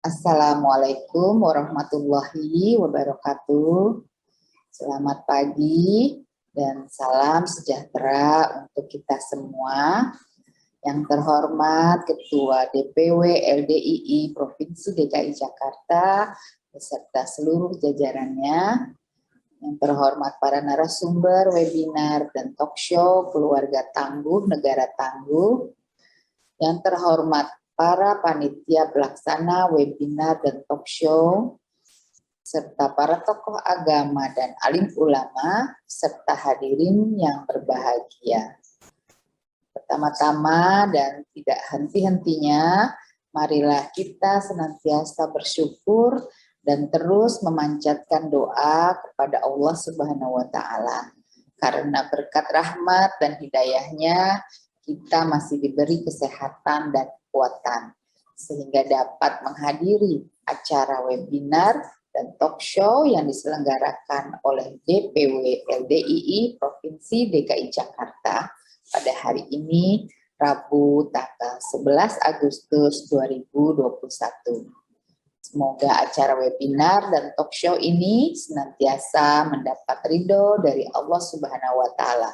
Assalamualaikum warahmatullahi wabarakatuh. Selamat pagi dan salam sejahtera untuk kita semua. Yang terhormat Ketua DPW LDII Provinsi DKI Jakarta beserta seluruh jajarannya. Yang terhormat para narasumber webinar dan talk show Keluarga Tangguh, Negara Tangguh. Yang terhormat para panitia pelaksana webinar dan talk show, serta para tokoh agama dan alim ulama, serta hadirin yang berbahagia. Pertama-tama dan tidak henti-hentinya, marilah kita senantiasa bersyukur dan terus memanjatkan doa kepada Allah Subhanahu wa Ta'ala. Karena berkat rahmat dan hidayahnya, kita masih diberi kesehatan dan kekuatan, sehingga dapat menghadiri acara webinar dan talk show yang diselenggarakan oleh DPW LDII Provinsi DKI Jakarta pada hari ini, Rabu tanggal 11 Agustus 2021. Semoga acara webinar dan talk show ini senantiasa mendapat ridho dari Allah Subhanahu wa Ta'ala,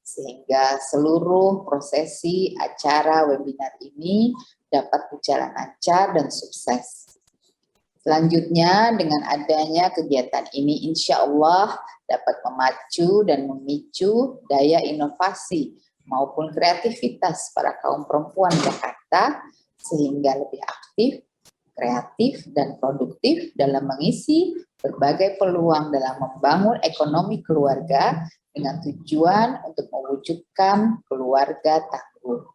sehingga seluruh prosesi acara webinar ini dapat berjalan lancar dan sukses. Selanjutnya, dengan adanya kegiatan ini, insya Allah dapat memacu dan memicu daya inovasi maupun kreativitas para kaum perempuan Jakarta, sehingga lebih aktif, kreatif, dan produktif dalam mengisi berbagai peluang dalam membangun ekonomi keluarga dengan tujuan untuk mewujudkan keluarga tangguh.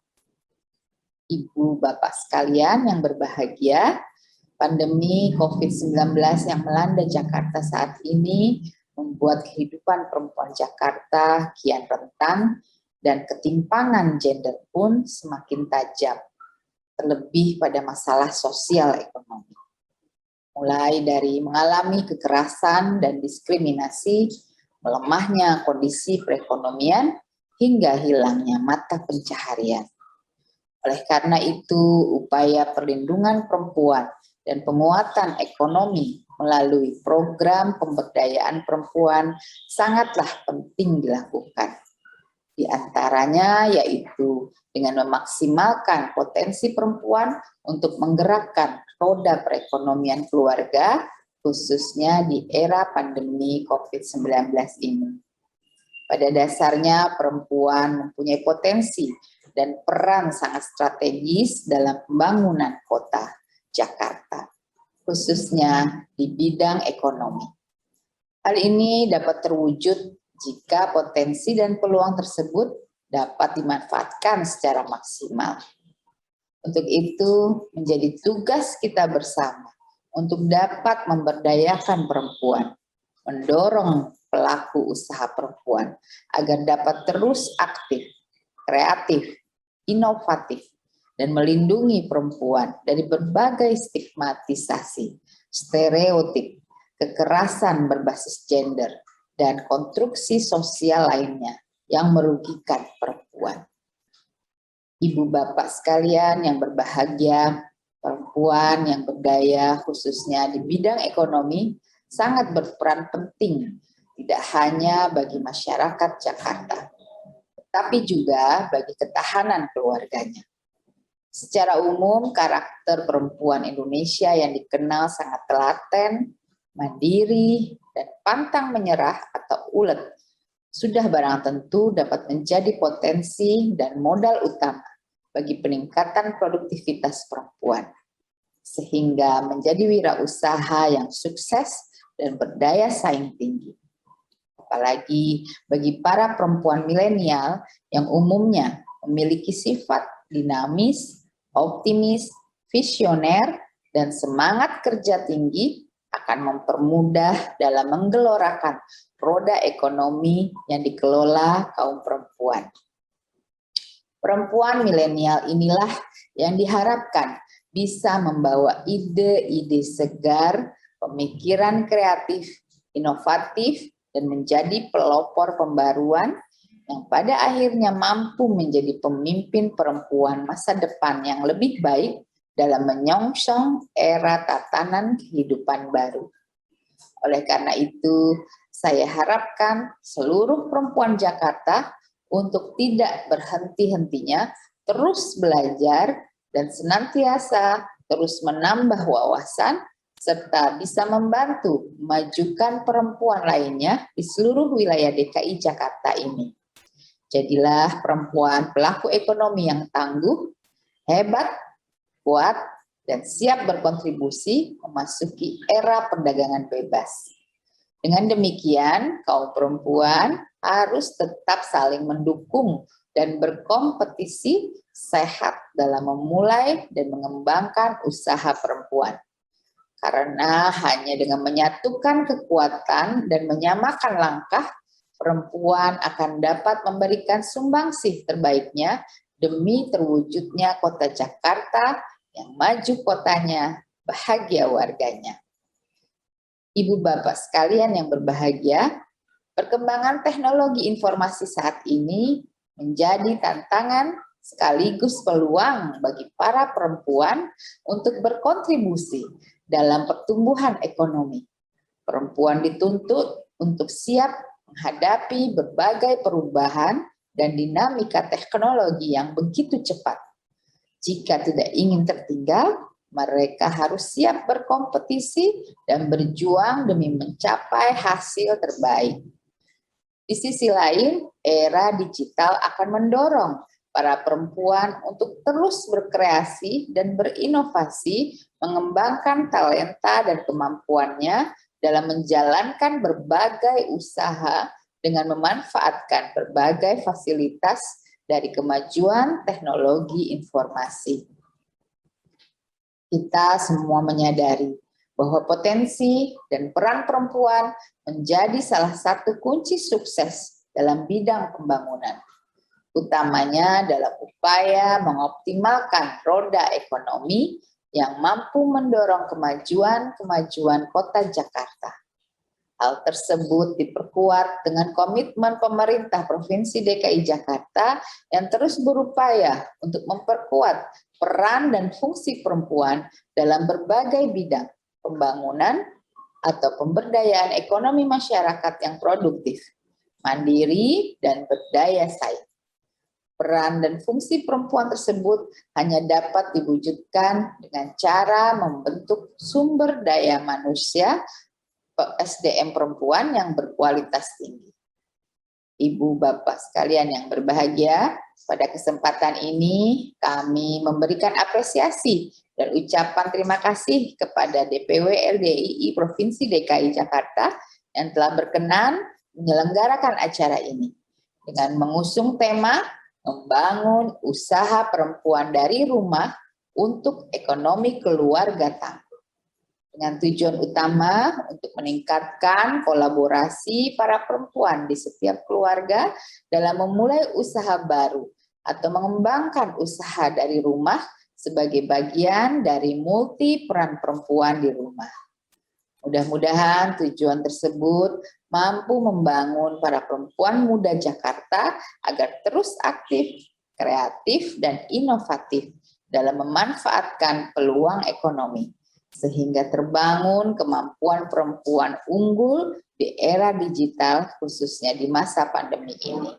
Ibu bapak sekalian yang berbahagia, pandemi COVID-19 yang melanda Jakarta saat ini membuat kehidupan perempuan Jakarta kian rentan dan ketimpangan gender pun semakin tajam, terlebih pada masalah sosial ekonomi. Mulai dari mengalami kekerasan dan diskriminasi, melemahnya kondisi perekonomian, hingga hilangnya mata pencaharian. Oleh karena itu, upaya perlindungan perempuan dan penguatan ekonomi melalui program pemberdayaan perempuan sangatlah penting dilakukan. Di antaranya yaitu dengan memaksimalkan potensi perempuan untuk menggerakkan roda perekonomian keluarga, khususnya di era pandemi COVID-19 ini. Pada dasarnya perempuan mempunyai potensi dan peran sangat strategis dalam pembangunan kota Jakarta, khususnya di bidang ekonomi. Hal ini dapat terwujud jika potensi dan peluang tersebut dapat dimanfaatkan secara maksimal. Untuk itu menjadi tugas kita bersama untuk dapat memberdayakan perempuan, mendorong pelaku usaha perempuan agar dapat terus aktif, kreatif, inovatif, dan melindungi perempuan dari berbagai stigmatisasi, stereotip, kekerasan berbasis gender, dan konstruksi sosial lainnya yang merugikan perempuan. Ibu bapak sekalian yang berbahagia, perempuan yang berdaya khususnya di bidang ekonomi sangat berperan penting, tidak hanya bagi masyarakat Jakarta, tapi juga bagi ketahanan keluarganya. Secara umum, karakter perempuan Indonesia yang dikenal sangat telaten, mandiri, dan pantang menyerah atau ulet, sudah barang tentu dapat menjadi potensi dan modal utama bagi peningkatan produktivitas perempuan, sehingga menjadi wirausaha yang sukses dan berdaya saing tinggi. Apalagi bagi para perempuan milenial yang umumnya memiliki sifat dinamis, optimis, visioner, dan semangat kerja tinggi akan mempermudah dalam menggelorakan roda ekonomi yang dikelola kaum perempuan. Perempuan milenial inilah yang diharapkan bisa membawa ide-ide segar, pemikiran kreatif, inovatif, dan menjadi pelopor pembaruan yang pada akhirnya mampu menjadi pemimpin perempuan masa depan yang lebih baik dalam menyongsong era tatanan kehidupan baru. Oleh karena itu, saya harapkan seluruh perempuan Jakarta untuk tidak berhenti-hentinya terus belajar dan senantiasa terus menambah wawasan serta bisa membantu memajukan perempuan lainnya di seluruh wilayah DKI Jakarta ini. Jadilah perempuan pelaku ekonomi yang tangguh, hebat, kuat, dan siap berkontribusi memasuki era perdagangan bebas. Dengan demikian, kaum perempuan harus tetap saling mendukung dan berkompetisi sehat dalam memulai dan mengembangkan usaha perempuan. Karena hanya dengan menyatukan kekuatan dan menyamakan langkah, perempuan akan dapat memberikan sumbangsih terbaiknya demi terwujudnya kota Jakarta yang maju kotanya, bahagia warganya. Ibu bapak sekalian yang berbahagia, perkembangan teknologi informasi saat ini menjadi tantangan sekaligus peluang bagi para perempuan untuk berkontribusi dalam pertumbuhan ekonomi. Perempuan dituntut untuk siap menghadapi berbagai perubahan dan dinamika teknologi yang begitu cepat. Jika tidak ingin tertinggal, mereka harus siap berkompetisi dan berjuang demi mencapai hasil terbaik. Di sisi lain, era digital akan mendorong para perempuan untuk terus berkreasi dan berinovasi, mengembangkan talenta dan kemampuannya dalam menjalankan berbagai usaha dengan memanfaatkan berbagai fasilitas dari kemajuan teknologi informasi. Kita semua menyadari bahwa potensi dan peran perempuan menjadi salah satu kunci sukses dalam bidang pembangunan, utamanya dalam upaya mengoptimalkan roda ekonomi yang mampu mendorong kemajuan kota Jakarta. Hal tersebut diperkuat dengan komitmen pemerintah Provinsi DKI Jakarta yang terus berupaya untuk memperkuat peran dan fungsi perempuan dalam berbagai bidang pembangunan atau pemberdayaan ekonomi masyarakat yang produktif, mandiri, dan berdaya saing. Peran dan fungsi perempuan tersebut hanya dapat diwujudkan dengan cara membentuk sumber daya manusia SDM perempuan yang berkualitas tinggi. Ibu bapak sekalian yang berbahagia, pada kesempatan ini kami memberikan apresiasi dan ucapan terima kasih kepada DPW LDII Provinsi DKI Jakarta yang telah berkenan menyelenggarakan acara ini dengan mengusung tema membangun usaha perempuan dari rumah untuk ekonomi keluarga tangguh. Dengan tujuan utama untuk meningkatkan kolaborasi para perempuan di setiap keluarga dalam memulai usaha baru atau mengembangkan usaha dari rumah sebagai bagian dari multi peran perempuan di rumah. Mudah-mudahan tujuan tersebut mampu membangun para perempuan muda Jakarta agar terus aktif, kreatif, dan inovatif dalam memanfaatkan peluang ekonomi, sehingga terbangun kemampuan perempuan unggul di era digital khususnya di masa pandemi ini.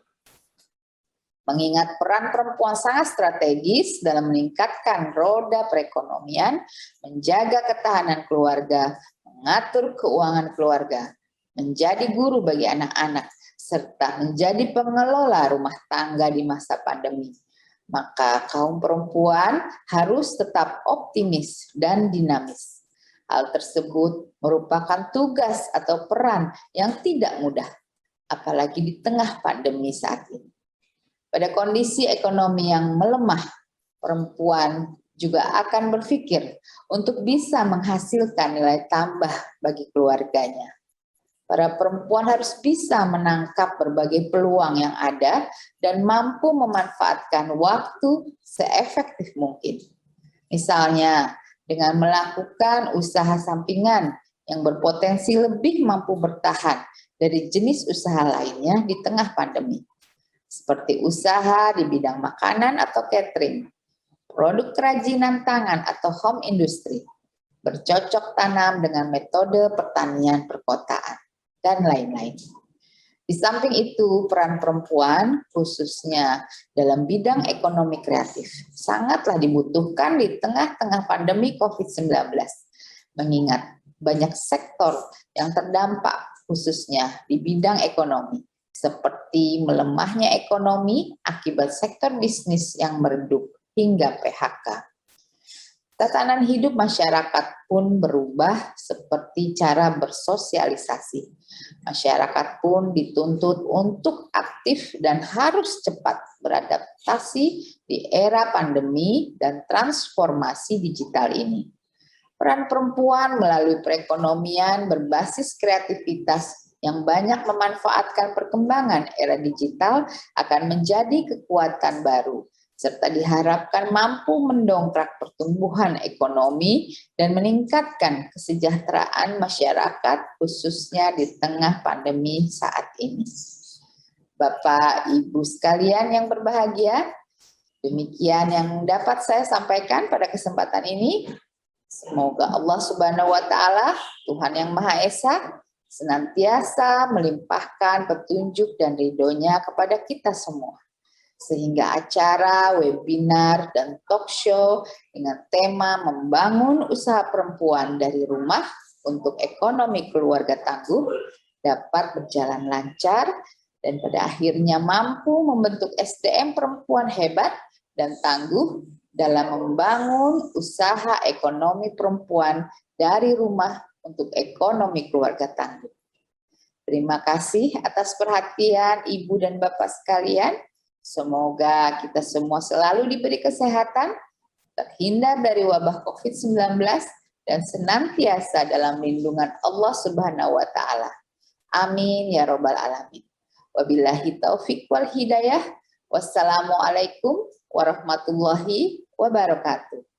Mengingat peran perempuan sangat strategis dalam meningkatkan roda perekonomian, menjaga ketahanan keluarga, mengatur keuangan keluarga, menjadi guru bagi anak-anak, serta menjadi pengelola rumah tangga di masa pandemi. Maka kaum perempuan harus tetap optimis dan dinamis. Hal tersebut merupakan tugas atau peran yang tidak mudah, apalagi di tengah pandemi saat ini. Pada kondisi ekonomi yang melemah, perempuan juga akan berpikir untuk bisa menghasilkan nilai tambah bagi keluarganya. Para perempuan harus bisa menangkap berbagai peluang yang ada dan mampu memanfaatkan waktu seefektif mungkin. Misalnya, dengan melakukan usaha sampingan yang berpotensi lebih mampu bertahan dari jenis usaha lainnya di tengah pandemi, seperti usaha di bidang makanan atau catering. produk kerajinan tangan atau home industry, bercocok tanam dengan metode pertanian perkotaan, dan lain-lain. Di samping itu, peran perempuan khususnya dalam bidang ekonomi kreatif sangatlah dibutuhkan di tengah-tengah pandemi COVID-19, mengingat banyak sektor yang terdampak khususnya di bidang ekonomi, seperti melemahnya ekonomi akibat sektor bisnis yang meredup hingga PHK. Tatanan hidup masyarakat pun berubah seperti cara bersosialisasi. Masyarakat pun dituntut untuk aktif dan harus cepat beradaptasi di era pandemi dan transformasi digital ini. Peran perempuan melalui perekonomian berbasis kreativitas yang banyak memanfaatkan perkembangan era digital akan menjadi kekuatan baru, serta diharapkan mampu mendongkrak pertumbuhan ekonomi dan meningkatkan kesejahteraan masyarakat khususnya di tengah pandemi saat ini. Bapak Ibu sekalian yang berbahagia, demikian yang dapat saya sampaikan pada kesempatan ini. Semoga Allah Subhanahu wa Ta'ala, Tuhan yang Maha Esa, senantiasa melimpahkan petunjuk dan ridho-Nya kepada kita semua, sehingga acara, webinar, dan talk show dengan tema membangun usaha perempuan dari rumah untuk ekonomi keluarga tangguh dapat berjalan lancar dan pada akhirnya mampu membentuk SDM perempuan hebat dan tangguh dalam membangun usaha ekonomi perempuan dari rumah untuk ekonomi keluarga tangguh. Terima kasih atas perhatian Ibu dan Bapak sekalian. Semoga kita semua selalu diberi kesehatan, terhindar dari wabah COVID-19, dan senantiasa dalam lindungan Allah Subhanahu wa Ta'ala. Amin ya Rabbal Alamin. Wabillahi taufiq wal hidayah. Wassalamualaikum warahmatullahi wabarakatuh.